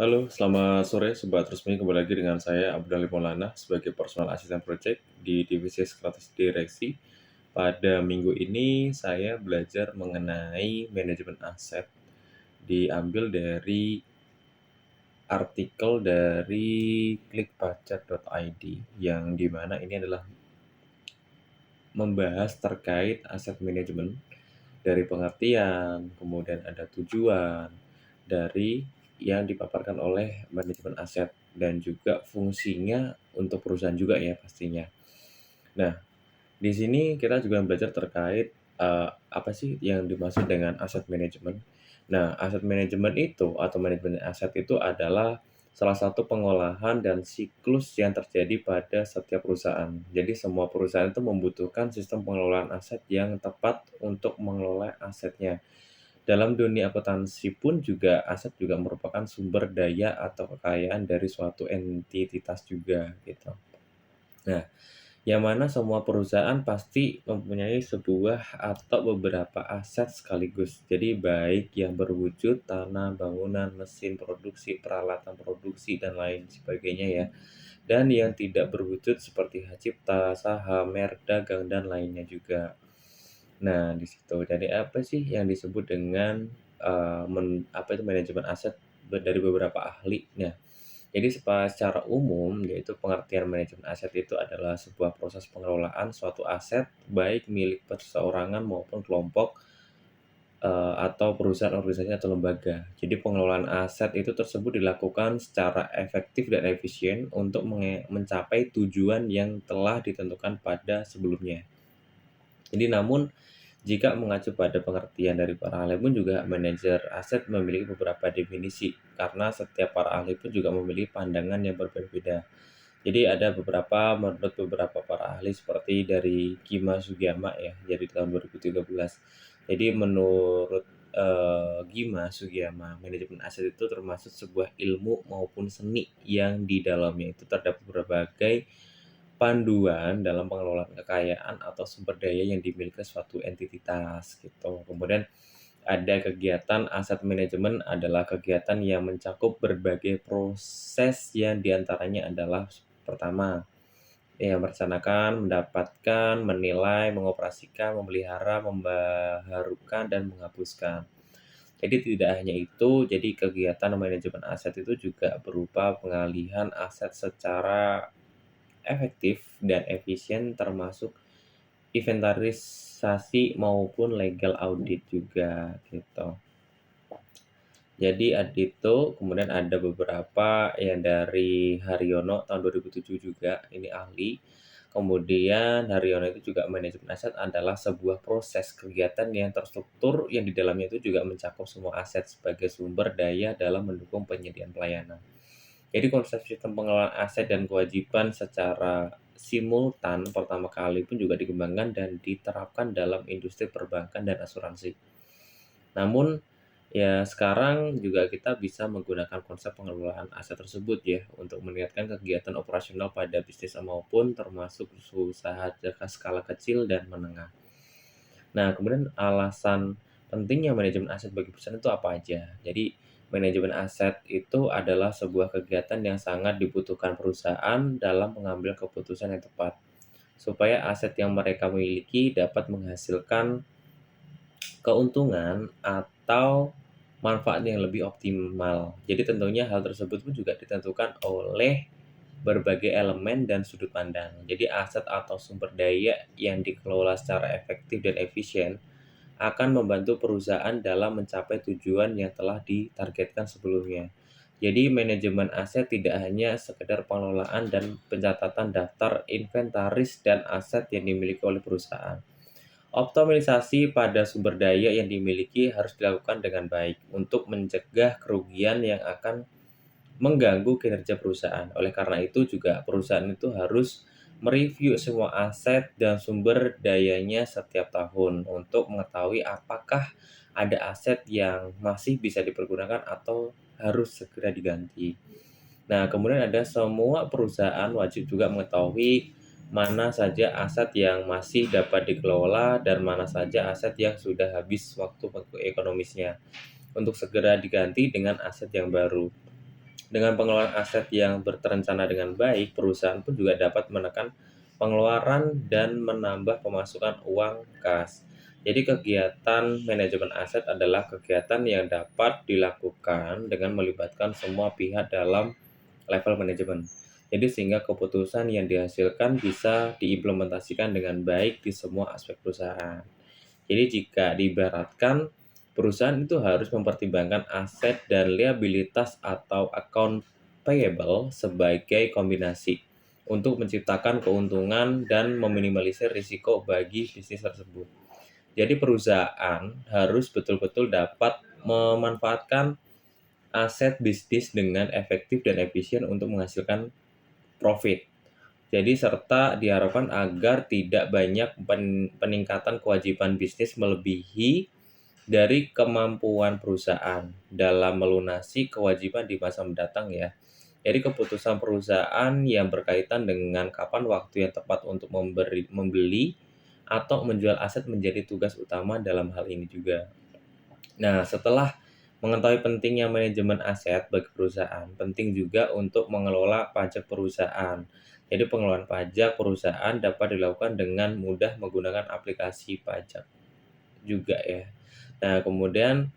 Halo, selamat sore Sobat Resmi. Kembali lagi dengan saya Abdul Maulana sebagai Personal Assistant Project di Divisi Sekretaris Direksi. Pada minggu ini saya belajar mengenai manajemen aset, diambil dari artikel dari klikbaca.id yang dimana ini adalah membahas terkait aset manajemen dari pengertian, kemudian ada tujuan dari yang dipaparkan oleh manajemen aset dan juga fungsinya untuk perusahaan juga ya pastinya. Nah, di sini kita juga belajar terkait apa sih yang dimaksud dengan aset manajemen. Nah, aset manajemen itu atau manajemen aset itu adalah salah satu pengolahan dan siklus yang terjadi pada setiap perusahaan. Jadi semua perusahaan itu membutuhkan sistem pengelolaan aset yang tepat untuk mengelola asetnya. Dalam dunia akuntansi pun juga aset juga merupakan sumber daya atau kekayaan dari suatu entitas juga gitu. Nah, yang mana semua perusahaan pasti mempunyai sebuah atau beberapa aset sekaligus. Jadi baik yang berwujud tanah, bangunan, mesin produksi, peralatan produksi, dan lain sebagainya ya. Dan yang tidak berwujud seperti hak cipta, saham, merek dagang, dan lainnya juga. Nah, di situ. Jadi apa sih yang disebut dengan apa itu manajemen aset dari beberapa ahli? Nah, jadi secara umum, yaitu pengertian manajemen aset itu adalah sebuah proses pengelolaan suatu aset, baik milik perseorangan maupun kelompok, atau perusahaan, organisasi, atau lembaga. Jadi pengelolaan aset itu tersebut dilakukan secara efektif dan efisien untuk mencapai tujuan yang telah ditentukan pada sebelumnya. Jadi namun, jika mengacu pada pengertian dari para ahli pun juga manajer aset memiliki beberapa definisi, karena setiap para ahli pun juga memiliki pandangan yang berbeda-beda. Jadi ada menurut beberapa para ahli seperti dari Kima Sugiyama ya, dari tahun 2013. Jadi menurut Gima Sugiyama, manajemen aset itu termasuk sebuah ilmu maupun seni yang di dalamnya itu terdapat berbagai panduan dalam pengelolaan kekayaan atau sumber daya yang dimiliki suatu entitas gitu. Kemudian ada kegiatan aset manajemen adalah kegiatan yang mencakup berbagai proses yang diantaranya adalah pertama, yang merencanakan, mendapatkan, menilai, mengoperasikan, memelihara, membaharukan, dan menghapuskan. Jadi tidak hanya itu, jadi kegiatan manajemen aset itu juga berupa pengalihan aset secara efektif dan efisien termasuk inventarisasi maupun legal audit juga gitu. Jadi itu, kemudian ada beberapa yang dari Haryono tahun 2007 juga, ini ahli. Kemudian Haryono itu juga manajemen aset adalah sebuah proses kegiatan yang terstruktur yang di dalamnya itu juga mencakup semua aset sebagai sumber daya dalam mendukung penyediaan pelayanan. Jadi konsep sistem pengelolaan aset dan kewajiban secara simultan pertama kali pun juga dikembangkan dan diterapkan dalam industri perbankan dan asuransi. Namun, ya sekarang juga kita bisa menggunakan konsep pengelolaan aset tersebut ya untuk meningkatkan kegiatan operasional pada bisnis maupun termasuk usaha skala kecil dan menengah. Nah, kemudian alasan pentingnya manajemen aset bagi perusahaan itu apa aja? Jadi, manajemen aset itu adalah sebuah kegiatan yang sangat dibutuhkan perusahaan dalam mengambil keputusan yang tepat, supaya aset yang mereka miliki dapat menghasilkan keuntungan atau manfaat yang lebih optimal. Jadi tentunya hal tersebut pun juga ditentukan oleh berbagai elemen dan sudut pandang. Jadi aset atau sumber daya yang dikelola secara efektif dan efisien akan membantu perusahaan dalam mencapai tujuan yang telah ditargetkan sebelumnya. Jadi manajemen aset tidak hanya sekedar pengelolaan dan pencatatan daftar inventaris dan aset yang dimiliki oleh perusahaan. Optimalisasi pada sumber daya yang dimiliki harus dilakukan dengan baik untuk mencegah kerugian yang akan mengganggu kinerja perusahaan. Oleh karena itu juga perusahaan itu harus mereview semua aset dan sumber dayanya setiap tahun untuk mengetahui apakah ada aset yang masih bisa dipergunakan atau harus segera diganti. Nah, kemudian ada semua perusahaan wajib juga mengetahui mana saja aset yang masih dapat dikelola dan mana saja aset yang sudah habis waktu ekonomisnya untuk segera diganti dengan aset yang baru. Dengan pengelolaan aset yang terencana dengan baik, perusahaan pun juga dapat menekan pengeluaran dan menambah pemasukan uang kas. Jadi kegiatan manajemen aset adalah kegiatan yang dapat dilakukan dengan melibatkan semua pihak dalam level manajemen. Jadi sehingga keputusan yang dihasilkan bisa diimplementasikan dengan baik di semua aspek perusahaan. Jadi jika diibaratkan, perusahaan itu harus mempertimbangkan aset dan liabilitas atau account payable sebagai kombinasi untuk menciptakan keuntungan dan meminimalisir risiko bagi bisnis tersebut. Jadi perusahaan harus betul-betul dapat memanfaatkan aset bisnis dengan efektif dan efisien untuk menghasilkan profit. Jadi serta diharapkan agar tidak banyak peningkatan kewajiban bisnis melebihi dari kemampuan perusahaan dalam melunasi kewajiban di masa mendatang ya. Jadi keputusan perusahaan yang berkaitan dengan kapan waktu yang tepat untuk membeli atau menjual aset menjadi tugas utama dalam hal ini juga. Nah, setelah mengetahui pentingnya manajemen aset bagi perusahaan, penting juga untuk mengelola pajak perusahaan. Jadi pengelolaan pajak perusahaan dapat dilakukan dengan mudah menggunakan aplikasi pajak juga ya. Nah, kemudian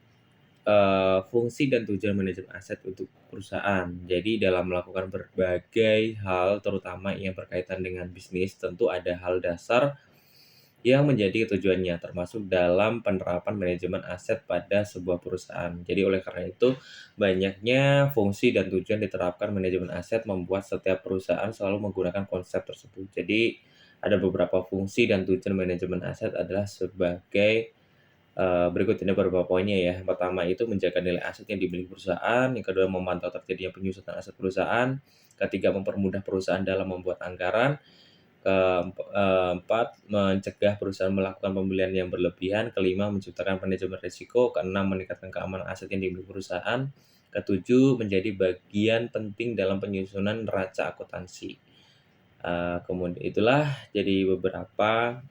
fungsi dan tujuan manajemen aset untuk perusahaan. Jadi dalam melakukan berbagai hal terutama yang berkaitan dengan bisnis, tentu ada hal dasar yang menjadi tujuannya, termasuk dalam penerapan manajemen aset pada sebuah perusahaan. Jadi oleh karena itu, banyaknya fungsi dan tujuan diterapkan manajemen aset membuat setiap perusahaan selalu menggunakan konsep tersebut. Jadi ada beberapa fungsi dan tujuan manajemen aset adalah sebagai berikut ini beberapa poinnya ya. Yang pertama itu menjaga nilai aset yang dimiliki perusahaan, yang kedua memantau terjadinya penyusutan aset perusahaan, ketiga mempermudah perusahaan dalam membuat anggaran, keempat, mencegah perusahaan melakukan pembelian yang berlebihan, kelima, menciptakan manajemen risiko, keenam, meningkatkan keamanan aset yang dimiliki perusahaan, ketujuh, menjadi bagian penting dalam penyusunan neraca akuntansi. Kemudian itulah jadi beberapa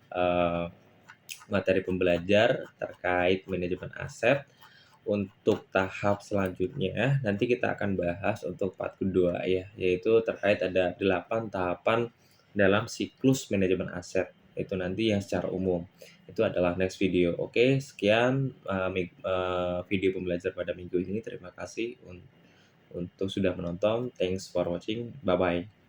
materi pembelajar terkait manajemen aset. Untuk tahap selanjutnya, nanti kita akan bahas untuk part kedua ya, yaitu terkait ada 8 tahapan dalam siklus manajemen aset. Itu nanti yang secara umum. Itu adalah next video. Oke, sekian video pembelajar pada minggu ini. Terima kasih untuk sudah menonton. Thanks for watching. Bye-bye.